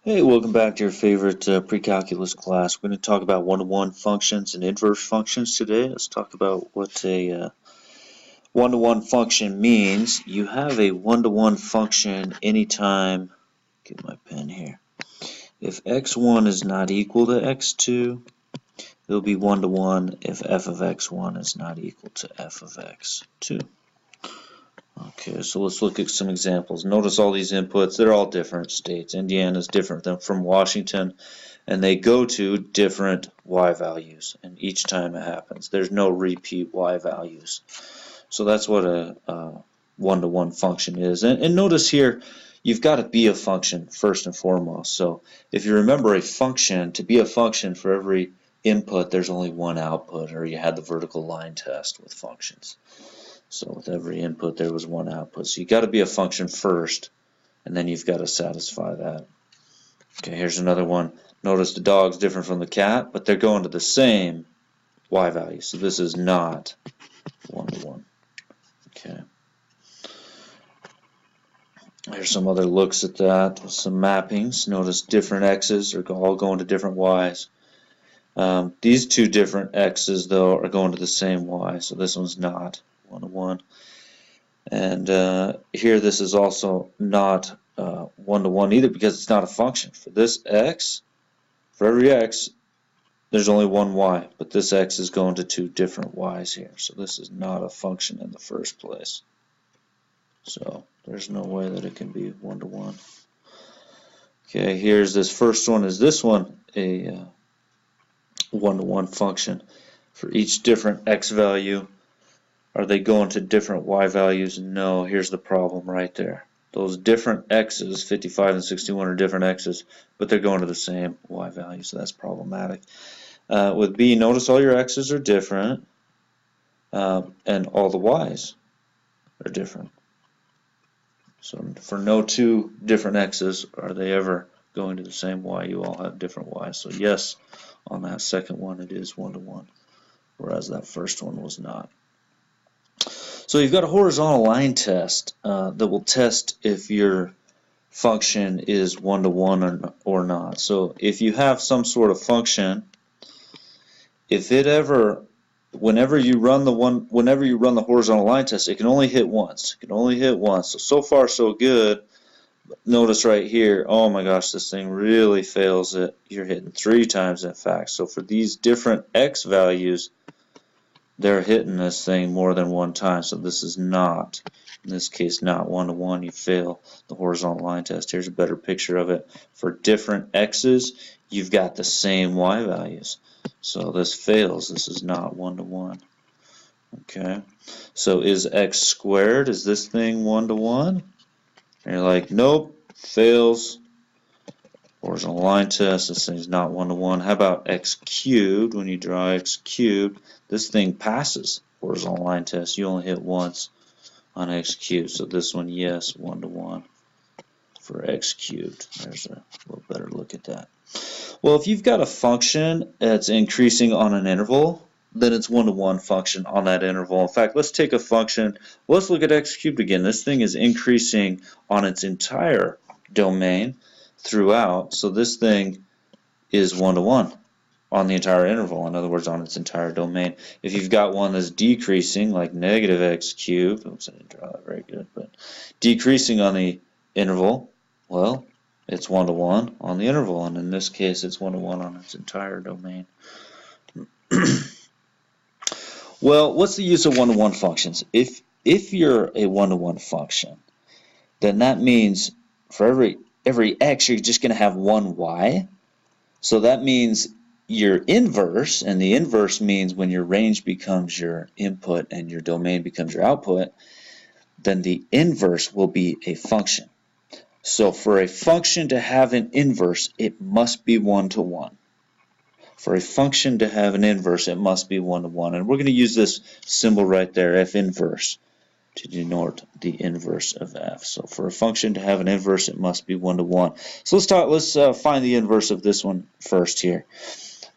Hey, welcome back to your favorite pre-calculus class. We're going to talk about one-to-one functions and inverse functions today. Let's talk about what a one-to-one function means. You have a one-to-one function anytime, get my pen here, if x1 is not equal to x2, it'll be one-to-one if f of x1 is not equal to f of x2. Okay, so let's look at some examples. Notice all these inputs, they're all different states. Indiana's different from Washington, and they go to different y values, and each time it happens. There's no repeat y values. So that's what a one-to-one function is. And notice here, you've got to be a function first and foremost. So if you remember a function, to be a function for every input, there's only one output, or you had the vertical line test with functions. So with every input, there was one output. So you got to be a function first, and then you've got to satisfy that. Okay, here's another one. Notice the dog's different from the cat, but they're going to the same y value. So this is not one-to-one. Okay. Here's some other looks at that with some mappings. Notice different x's are all going to different y's. These two different x's, though, are going to the same y, so this one's not one-to-one. And here this is also not one-to-one either because it's not a function. For this x, for every x, there's only one y, but this x is going to two different y's here. So this is not a function in the first place. So there's no way that it can be one-to-one. Okay, here's this first one. Is this one a one-to-one function? For each different x value, are they going to different y values? No, here's the problem right there. Those different x's, 55 and 61, are different x's, but they're going to the same y value, so that's problematic. With B, notice all your x's are different, and all the y's are different. So for no two different x's are they ever going to the same y. You all have different y's. So yes, on that second one it is one-to-one, whereas that first one was not. So you've got a horizontal line test that will test if your function is one-to-one or not. So if you have some sort of function, if it ever, whenever you run the horizontal line test, it can only hit once. It can only hit once. So far so good. Notice right here, oh my gosh, this thing really fails it. You're hitting 3 times, in fact. So for these different x values, they're hitting this thing more than one time. So this is not, in this case, not one-to-one. You fail the horizontal line test. Here's a better picture of it. For different x's, you've got the same y values. So this fails. This is not one-to-one. Okay. So is x squared? Is this thing one-to-one? And you're like, nope, fails. Horizontal line test, this thing's not one-to-one. How about x cubed? When you draw x cubed, this thing passes horizontal line test. You only hit once on x cubed. So this one, yes, one-to-one for x cubed. There's a little better look at that. Well, if you've got a function that's increasing on an interval, then it's one-to-one function on that interval. In fact, let's take a function. Let's look at x cubed again. This thing is increasing on its entire domain throughout, so this thing is one-to-one on the entire interval, in other words, on its entire domain. If you've got one that's decreasing, like negative x cubed, oops, I didn't draw that very good, but decreasing on the interval, well, it's one-to-one on the interval, and in this case, it's one-to-one on its entire domain. Well, what's the use of one-to-one functions? If you're a one-to-one function, then that means for every x, you're just going to have one y. So that means your inverse, and the inverse means when your range becomes your input and your domain becomes your output, then the inverse will be a function. So for a function to have an inverse, it must be one-to-one. For a function to have an inverse, it must be one-to-one. And we're going to use this symbol right there, f inverse, to denote the inverse of f. So for a function to have an inverse, it must be one-to-one. So let's find the inverse of this one first here.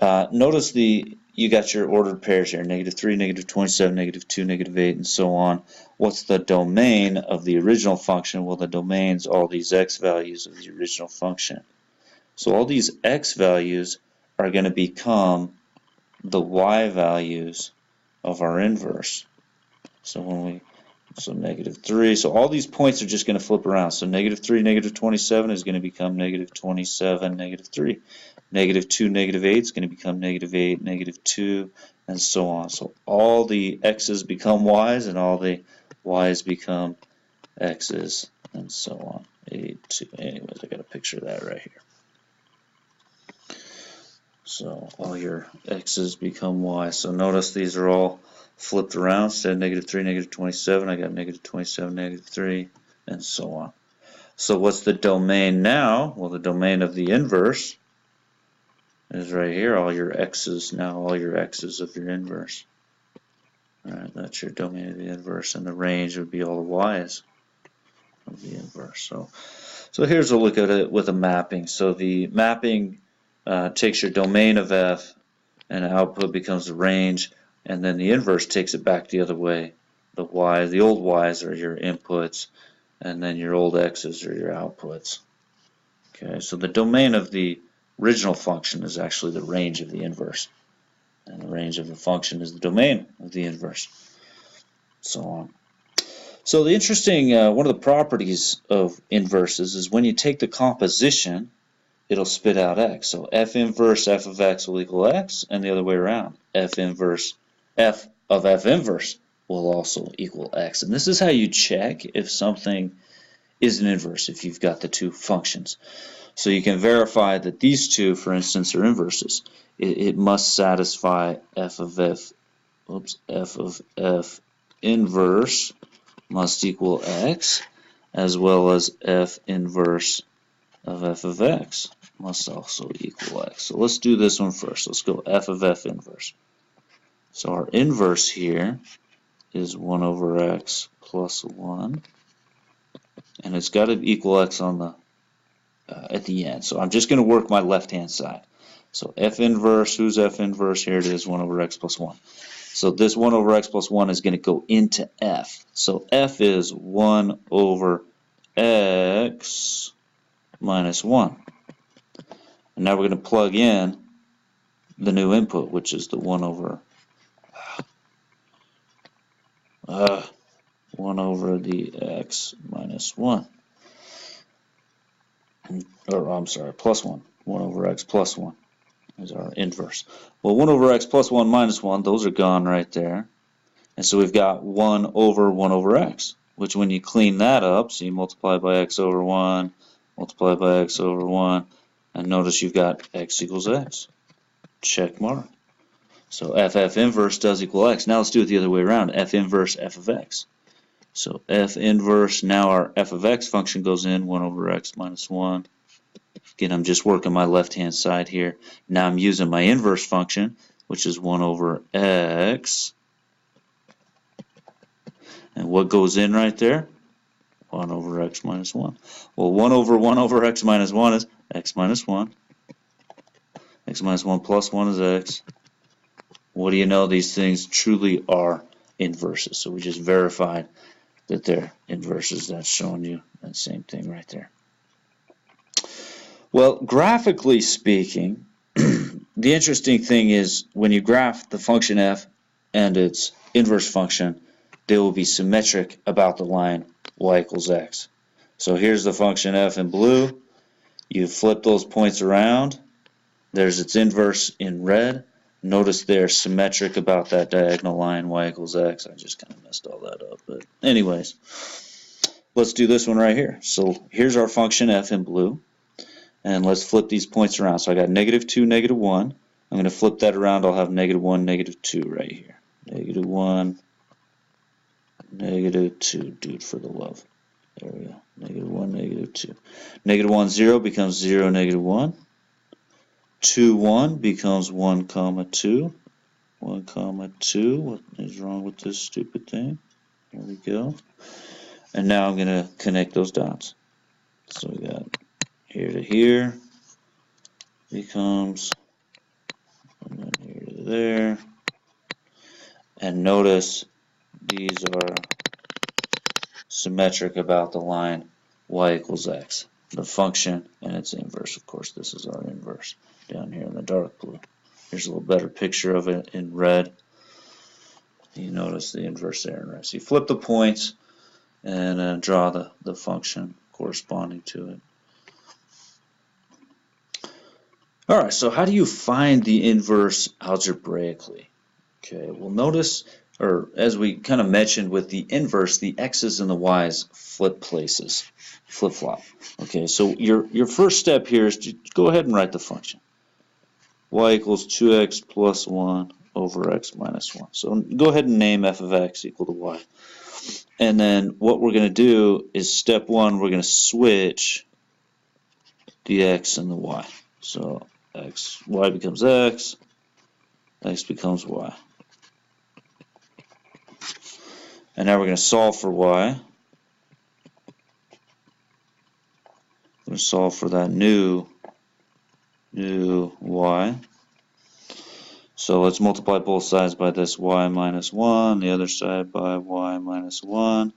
Notice you got your ordered pairs here, -3, -27, -2, -8, and so on. What's the domain of the original function? Well, the domain's all these x values of the original function. So all these x values are going to become the y values of our inverse. So negative 3. So all these points are just going to flip around. So negative 3, negative 27 is going to become negative 27, negative 3. Negative 2, negative 8 is going to become negative 8, negative 2, and so on. So all the x's become y's, and all the y's become x's, and so on. 8, 2. Anyways, I got a picture of that right here. So all your x's become y. So notice these are all flipped around. Instead of negative 3, negative 27, I got negative 27, negative 3, and so on. So what's the domain now? Well, the domain of the inverse is right here. All your x's now, all your x's of your inverse. All right, that's your domain of the inverse, and the range would be all the y's of the inverse. So here's a look at it with a mapping. So the mapping takes your domain of f, and output becomes the range, and then the inverse takes it back the other way. The y, the old y's are your inputs, and then your old x's are your outputs. Okay, so the domain of the original function is actually the range of the inverse, and the range of the function is the domain of the inverse, so on. So the interesting, one of the properties of inverses is when you take the composition, it'll spit out x. So f inverse f of x will equal x, and the other way around. F inverse f of f inverse will also equal x. And this is how you check if something is an inverse, if you've got the two functions. So you can verify that these two, for instance, are inverses. It must satisfy f of f inverse must equal x, as well as f inverse of f of x must also equal x. So let's do this one first. Let's go f of f inverse. So our inverse here is 1 over x plus 1, and it's got to equal x on the at the end. So I'm just going to work my left-hand side. So f inverse, who's f inverse? Here it is, 1 over x plus 1. So this 1 over x plus 1 is going to go into f. So f is 1 over x minus 1. And now we're going to plug in the new input, which is the 1 over 1 over the x minus 1. Or I'm sorry, plus 1. 1 over x plus 1 is our inverse. Well, 1 over x plus 1 minus 1, those are gone right there. And so we've got 1 over x, which when you clean that up, so you multiply by x over 1, multiply by x over 1, and notice you've got x equals x. Check mark. So f inverse does equal x. Now let's do it the other way around. F inverse f of x. So f inverse, now our f of x function goes in, 1 over x minus 1. Again, I'm just working my left-hand side here. Now I'm using my inverse function, which is 1 over x. And what goes in right there? 1 over x minus 1. Well, 1 over x minus 1 is x minus 1. X minus 1 plus 1 is x. What do you know? These things truly are inverses. So we just verified that they're inverses. That's showing you that same thing right there. Well, graphically speaking, the interesting thing is when you graph the function f and its inverse function, they will be symmetric about the line y equals x. So here's the function f in blue. You flip those points around. There's its inverse in red. Notice they're symmetric about that diagonal line y equals x. I just kind of messed all that up. But anyways, let's do this one right here. So here's our function f in blue. And let's flip these points around. So I got negative 2, negative 1. I'm going to flip that around. I'll have negative 1, negative 2 right here. Negative 1, negative 2. Dude, for the love. There we go. Negative 1, negative 2. Negative 1, 0 becomes 0, negative 1. 2, 1 becomes 1, comma 2. 1, comma 2. What is wrong with this stupid thing? There we go. And now I'm going to connect those dots. So we got here to here becomes, and then here to there. And notice these are symmetric about the line y equals x. the function and its inverse. Of course, this is our inverse down here in the dark blue. Here's a little better picture of it in red. You notice the inverse there in red. So you flip the points and draw the function corresponding to it. Alright, so how do you find the inverse algebraically? Okay, well notice, or as we kind of mentioned with the inverse, the x's and the y's flip places, flip-flop. Okay, so your first step here is to go ahead and write the function. Y equals 2x plus 1 over x minus 1. So go ahead and name f of x equal to y. And then what we're going to do is step 1, we're going to switch the x and the y. So y becomes x becomes y. And now we're going to solve for y. We're going to solve for that new y. So let's multiply both sides by this y minus 1, the other side by y minus 1.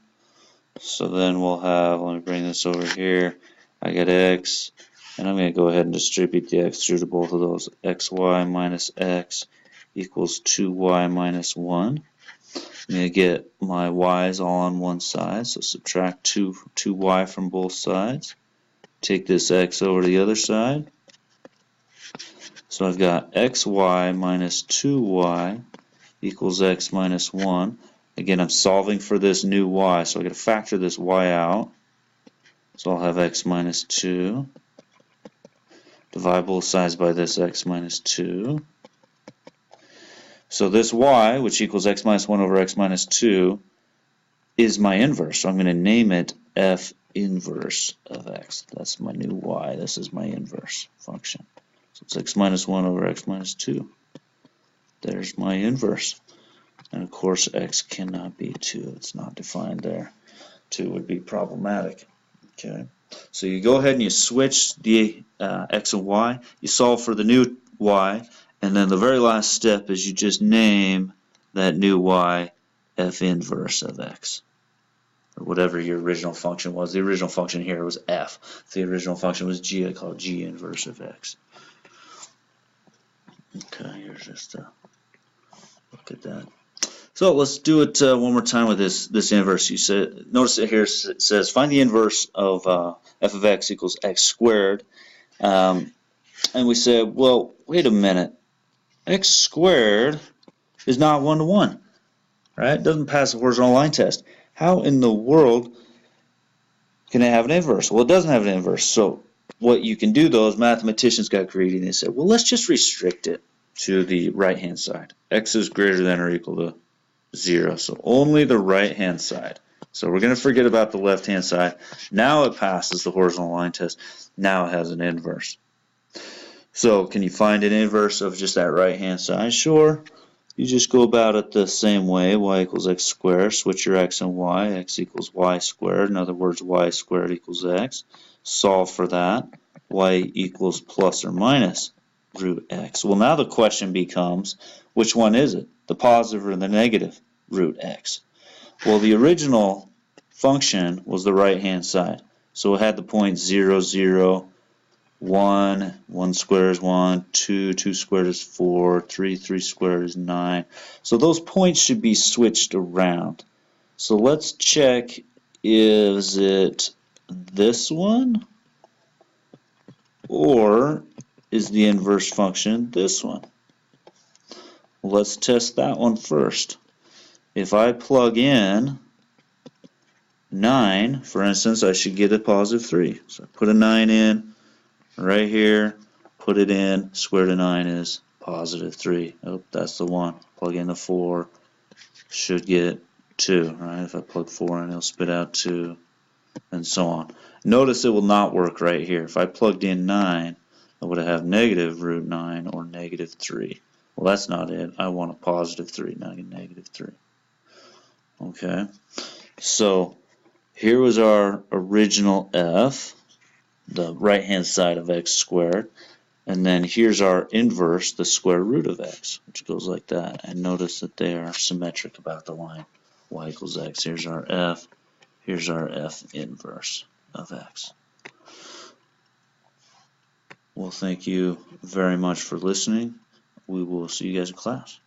So then we'll have, let me bring this over here, I get x, and I'm going to go ahead and distribute the x through to both of those. Xy minus x equals 2y minus 1. I'm going to get my y's all on one side, so subtract 2y from both sides. Take this x over to the other side. So I've got xy minus 2y equals x minus 1. Again, I'm solving for this new y, so I've got to factor this y out. So I'll have x minus 2. Divide both sides by this x minus 2. So this y, which equals x minus 1 over x minus 2, is my inverse. So I'm going to name it f inverse of x. That's my new y. This is my inverse function. So it's x minus 1 over x minus 2. There's my inverse. And of course, x cannot be 2. It's not defined there. 2 would be problematic. Okay. So you go ahead and you switch the x and y. You solve for the new y. And then the very last step is you just name that new y f inverse of x. Or whatever your original function was. The original function here was f. If the original function was g, I call it g inverse of x. Okay, here's just a look at that. So let's do it one more time with this inverse. You said, notice it here it says find the inverse of f of x equals x squared. And we said, well, wait a minute. X squared is not 1 to 1, right? It doesn't pass the horizontal line test. How in the world can it have an inverse? Well, it doesn't have an inverse. So what you can do, though, is mathematicians got greedy and they said, well, let's just restrict it to the right-hand side. X is greater than or equal to 0, so only the right-hand side. So we're going to forget about the left-hand side. Now it passes the horizontal line test. Now it has an inverse. So can you find an inverse of just that right-hand side? Sure. You just go about it the same way. Y equals x squared. Switch your x and y. X equals y squared. In other words, y squared equals x. Solve for that. Y equals plus or minus root x. Well, now the question becomes, which one is it? The positive or the negative root x? Well, the original function was the right-hand side. So it had the point 0, 0, 1, 1 squared is 1, 2, 2 squared is 4, 3, 3 squared is 9. So those points should be switched around. So let's check, is it this one? Or is the inverse function this one? Well, let's test that one first. If I plug in 9, for instance, I should get a positive 3. So I put a 9 in right here, put it in, square root of 9 is positive 3. Oh, that's the one. Plug in the 4, should get 2, right? If I plug 4 in, it'll spit out 2, and so on. Notice it will not work right here. If I plugged in 9, I would have negative root 9 or negative 3. Well, that's not it. I want a positive 3, not a negative 3. Okay, so here was our original f, the right-hand side of x squared, and then here's our inverse, the square root of x, which goes like that. And notice that they are symmetric about the line. Y equals x. Here's our f. Here's our f inverse of x. Well, thank you very much for listening. We will see you guys in class.